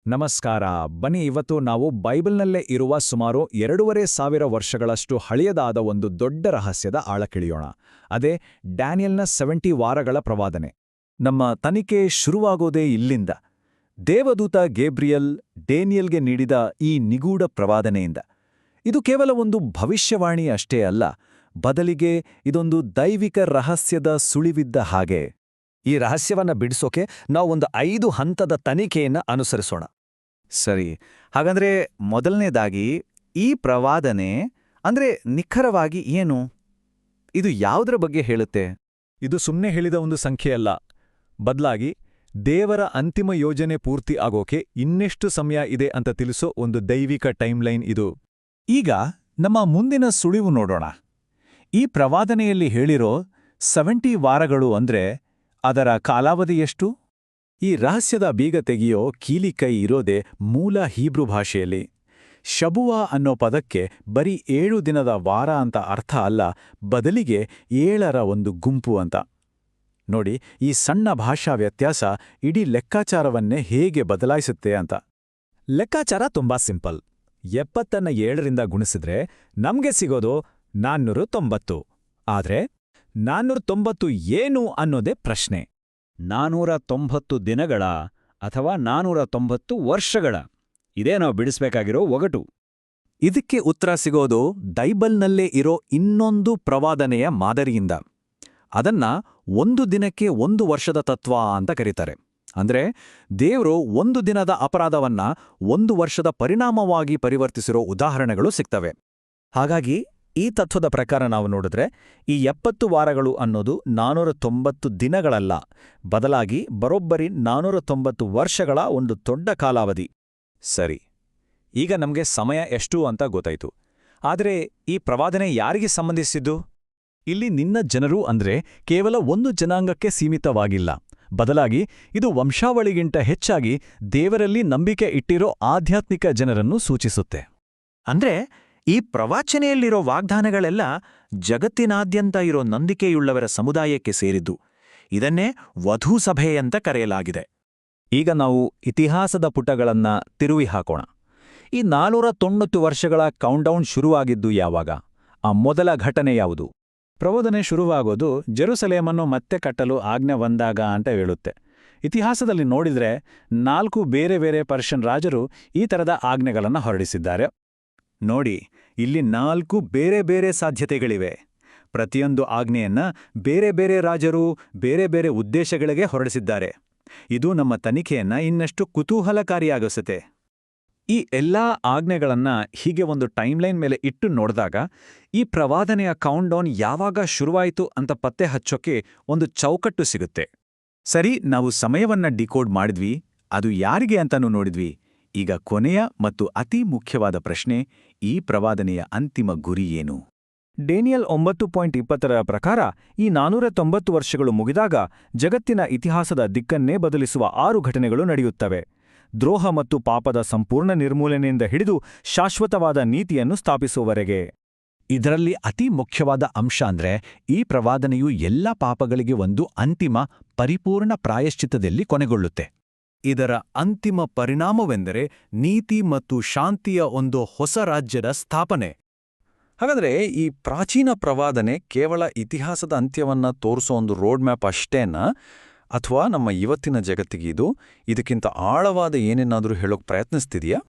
ನಮಸ್ಕಾರ. ಬನ್ನಿ, ಇವತ್ತು ನಾವು ಬೈಬಲ್ನಲ್ಲೇ ಇರುವ ಸುಮಾರು 2,500 ವರ್ಷಗಳಷ್ಟು ಹಳೆಯದಾದ ಒಂದು ದೊಡ್ಡ ರಹಸ್ಯದ ಆಳಕ್ಕಿಳಿಯೋಣ. ಅದೇ ಡ್ಯಾನಿಯಲ್ನ 70 ವಾರಗಳ ಪ್ರವಾದನೆ. ನಮ್ಮ ತನಿಖೆ ಶುರುವಾಗೋದೇ ಇಲ್ಲಿಂದ. ದೇವದೂತ ಗೇಬ್ರಿಯಲ್ ಡೇನಿಯಲ್ಗೆ ನೀಡಿದ ಈ ನಿಗೂಢ ಪ್ರವಾದನೆಯಿಂದ. ಇದು ಕೇವಲ ಒಂದು ಭವಿಷ್ಯವಾಣಿ ಅಷ್ಟೇ ಅಲ್ಲ, ಬದಲಿಗೆ ಇದೊಂದು ದೈವಿಕ ರಹಸ್ಯದ ಸುಳಿವಿದ್ದ ಹಾಗೆ. ಈ ರಹಸ್ಯವನ್ನ ಬಿಡಿಸೋಕೆ ನಾವು ಒಂದು 5 ಹಂತದ ತನಿಖೆಯನ್ನ ಅನುಸರಿಸೋಣ. ಸರಿ, ಹಾಗಂದ್ರೆ ಮೊದಲನೇದಾಗಿ ಈ ಪ್ರವಾದನೆ ಅಂದ್ರೆ ನಿಖರವಾಗಿ ಏನು? ಇದು ಯಾವುದರ ಬಗ್ಗೆ ಹೇಳುತ್ತೆ? ಇದು ಸುಮ್ಮನೆ ಹೇಳಿದ ಒಂದು ಸಂಖ್ಯೆಯಲ್ಲ, ಬದಲಾಗಿ ದೇವರ ಅಂತಿಮ ಯೋಜನೆ ಪೂರ್ತಿ ಆಗೋಕೆ ಇನ್ನೆಷ್ಟು ಸಮಯ ಇದೆ ಅಂತ ತಿಳಿಸೋ ಒಂದು ದೈವಿಕ ಟೈಮ್ಲೈನ್ ಇದು. ಈಗ ನಮ್ಮ ಮುಂದಿನ ಸುಳಿವು ನೋಡೋಣ. ಈ ಪ್ರವಾದನೆಯಲ್ಲಿ ಹೇಳಿರೋ 70 ವಾರಗಳು ಅಂದ್ರೆ ಅದರ ಕಾಲಾವಧಿ ಎಷ್ಟು? ಈ ರಹಸ್ಯದ ಬೀಗ ತೆಗೆಯೋ ಕೀಲಿಕೈ ಇರೋದೇ ಮೂಲ ಹೀಬ್ರು ಭಾಷೆಯಲ್ಲಿ. ಶಬುವಾ ಅನ್ನೋ ಪದಕ್ಕೆ ಬರೀ 7 ದಿನದ ವಾರ ಅಂತ ಅರ್ಥ ಅಲ್ಲ, ಬದಲಿಗೆ 7ರ ಒಂದು ಗುಂಪು ಅಂತ. ನೋಡಿ, ಈ ಸಣ್ಣ ಭಾಷಾ ವ್ಯತ್ಯಾಸ ಇಡೀ ಲೆಕ್ಕಾಚಾರವನ್ನೇ ಹೇಗೆ ಬದಲಾಯಿಸುತ್ತೆ ಅಂತ. ಲೆಕ್ಕಾಚಾರ ತುಂಬಾ ಸಿಂಪಲ್. 70ನ್ನ 7ರಿಂದ ಗುಣಿಸಿದ್ರೆ ನಮ್ಗೆ ಸಿಗೋದು 490. ಆದ್ರೆ 490 ಏನು ಅನ್ನೋದೇ ಪ್ರಶ್ನೆ. 490 ದಿನಗಳ ಅಥವಾ 490 ವರ್ಷಗಳ? ಇದೇ ನಾವು ಬಿಡಿಸ್ಬೇಕಾಗಿರೋ ಒಗಟು. ಇದಕ್ಕೆ ಉತ್ತರ ಸಿಗೋದು ಬೈಬಲ್ನಲ್ಲೇ ಇರೋ ಇನ್ನೊಂದು ಪ್ರವಾದನೆಯ ಮಾದರಿಯಿಂದ. ಅದನ್ನ 1 ದಿನಕ್ಕೆ 1 ವರ್ಷದ ತತ್ವ ಅಂತ ಕರೀತಾರೆ. ಅಂದ್ರೆ ದೇವ್ರು 1 ದಿನದ ಅಪರಾಧವನ್ನ 1 ವರ್ಷದ ಪರಿಣಾಮವಾಗಿ ಪರಿವರ್ತಿಸಿರೋ ಉದಾಹರಣೆಗಳು ಸಿಗ್ತವೆ. ಹಾಗಾಗಿ ಈ ತತ್ವದ ಪ್ರಕಾರ ನಾವು ನೋಡಿದ್ರೆ ಈ 70 ವಾರಗಳು ಅನ್ನೋದು 490 ದಿನಗಳಲ್ಲ, ಬದಲಾಗಿ ಬರೋಬ್ಬರಿ 490 ವರ್ಷಗಳ ಒಂದು ದೊಡ್ಡ ಕಾಲಾವಧಿ. ಸರಿ, ಈಗ ನಮ್ಗೆ ಸಮಯ ಎಷ್ಟು ಅಂತ ಗೊತ್ತಾಯ್ತು. ಆದ್ರೆ ಈ ಪ್ರವಾದನೆ ಯಾರಿಗೆ ಸಂಬಂಧಿಸಿದ್ದು? ಇಲ್ಲಿ ನಿನ್ನ ಜನರು ಅಂದ್ರೆ ಕೇವಲ ಒಂದು ಜನಾಂಗಕ್ಕೆ ಸೀಮಿತವಾಗಿಲ್ಲ, ಬದಲಾಗಿ ಇದು ವಂಶಾವಳಿಗಿಂತ ಹೆಚ್ಚಾಗಿ ದೇವರಲ್ಲಿ ನಂಬಿಕೆ ಇಟ್ಟಿರೋ ಆಧ್ಯಾತ್ಮಿಕ ಜನರನ್ನು ಸೂಚಿಸುತ್ತೆ. ಅಂದ್ರೆ ಈ ಪ್ರವಾಚನೆಯಲ್ಲಿರೋ ವಾಗ್ದಾನಗಳೆಲ್ಲ ಜಗತ್ತಿನಾದ್ಯಂತ ಇರೋ ನಂಬಿಕೆಯುಳ್ಳವರ ಸಮುದಾಯಕ್ಕೆ ಸೇರಿದ್ದು. ಇದನ್ನೇ ವಧೂ ಸಭೆ ಅಂತ ಕರೆಯಲಾಗಿದೆ. ಈಗ ನಾವು ಇತಿಹಾಸದ ಪುಟಗಳನ್ನ ತಿರುವಿ ಹಾಕೋಣ. ಈ 490 ವರ್ಷಗಳ ಕೌಂಟ್ಡೌನ್ ಶುರುವಾಗಿದ್ದು ಯಾವಾಗ? ಆ ಮೊದಲ ಘಟನೆ ಯಾವುದು? ಪ್ರವಾದನೆ ಶುರುವಾಗೋದು ಜೆರುಸಲೇಮನ್ನು ಮತ್ತೆ ಕಟ್ಟಲು ಆಜ್ಞೆ ಬಂದಾಗ ಅಂತ ಹೇಳುತ್ತೆ. ಇತಿಹಾಸದಲ್ಲಿ ನೋಡಿದ್ರೆ 4 ಬೇರೆ ಬೇರೆ ಪರ್ಷಿಯನ್ ರಾಜರು ಈ ಥರದ ಆಜ್ಞೆಗಳನ್ನು ಹೊರಡಿಸಿದ್ದಾರೆ. ನೋಡಿ, ಇಲ್ಲಿ 4 ಬೇರೆ ಬೇರೆ ಸಾಧ್ಯತೆಗಳಿವೆ. ಪ್ರತಿಯೊಂದು ಆಜ್ಞೆಯನ್ನ ಬೇರೆ ಬೇರೆ ರಾಜರು ಬೇರೆ ಬೇರೆ ಉದ್ದೇಶಗಳಿಗೆ ಹೊರಡಿಸಿದ್ದಾರೆ. ಇದು ನಮ್ಮ ತನಿಖೆಯನ್ನ ಇನ್ನಷ್ಟು ಕುತೂಹಲಕಾರಿಯಾಗಿಸುತ್ತೆ. ಈ ಎಲ್ಲಾ ಆಜ್ಞೆಗಳನ್ನ ಹೀಗೆ ಒಂದು ಟೈಮ್ಲೈನ್ ಮೇಲೆ ಇಟ್ಟು ನೋಡಿದಾಗ ಈ ಪ್ರವಾದನೆಯ ಕೌಂಟ್ಡೌನ್ ಯಾವಾಗ ಶುರುವಾಯಿತು ಅಂತ ಪತ್ತೆ ಹಚ್ಚೋಕೆ ಒಂದು ಚೌಕಟ್ಟು ಸಿಗುತ್ತೆ. ಸರಿ, ನಾವು ಸಮಯವನ್ನ ಡಿಕೋಡ್ ಮಾಡಿದ್ವಿ, ಅದು ಯಾರಿಗೆ ಅಂತಾನೂ ನೋಡಿದ್ವಿ. ಈಗ ಕೊನೆಯ ಮತ್ತು ಅತಿ ಮುಖ್ಯವಾದ ಪ್ರಶ್ನೆ, ಈ ಪ್ರವಾದನೆಯ ಅಂತಿಮ ಗುರಿ ಏನು? ಡೇನಿಯಲ್ 9.20ರ ಪ್ರಕಾರ ಈ 490 ವರ್ಷಗಳು ಮುಗಿದಾಗ ಜಗತ್ತಿನ ಇತಿಹಾಸದ ದಿಕ್ಕನ್ನೇ ಬದಲಿಸುವ 6 ಘಟನೆಗಳು ನಡೆಯುತ್ತವೆ. ದ್ರೋಹ ಮತ್ತು ಪಾಪದ ಸಂಪೂರ್ಣ ನಿರ್ಮೂಲನೆಯಿಂದ ಹಿಡಿದು ಶಾಶ್ವತವಾದ ನೀತಿಯನ್ನು ಸ್ಥಾಪಿಸುವವರೆಗೆ. ಇದರಲ್ಲಿ ಅತಿ ಮುಖ್ಯವಾದ ಅಂಶ ಅಂದ್ರೆ ಈ ಪ್ರವಾದನೆಯು ಎಲ್ಲ ಪಾಪಗಳಿಗೆ ಒಂದು ಅಂತಿಮ ಪರಿಪೂರ್ಣ ಪ್ರಾಯಶ್ಚಿತ್ತದಲ್ಲಿ ಕೊನೆಗೊಳ್ಳುತ್ತೆ. ಇದರ ಅಂತಿಮ ಪರಿಣಾಮವೆಂದರೆ ನೀತಿ ಮತ್ತು ಶಾಂತಿಯ ಒಂದು ಹೊಸ ರಾಜ್ಯದ ಸ್ಥಾಪನೆ. ಹಾಗಾದ್ರೆ ಈ ಪ್ರಾಚೀನ ಪ್ರವಾದನೆ ಕೇವಲ ಇತಿಹಾಸದ ಅಂತ್ಯವನ್ನ ತೋರಿಸೋ ಒಂದು ರೋಡ್ ಮ್ಯಾಪ್ ಅಷ್ಟೇನಾ, ಅಥವಾ ನಮ್ಮ ಇವತ್ತಿನ ಜಗತ್ತಿಗೆ ಇದಕ್ಕಿಂತ ಆಳವಾದ ಏನೇನಾದರೂ ಹೇಳೋಕ್ ಪ್ರಯತ್ನಿಸ್ತಿದೆಯಾ?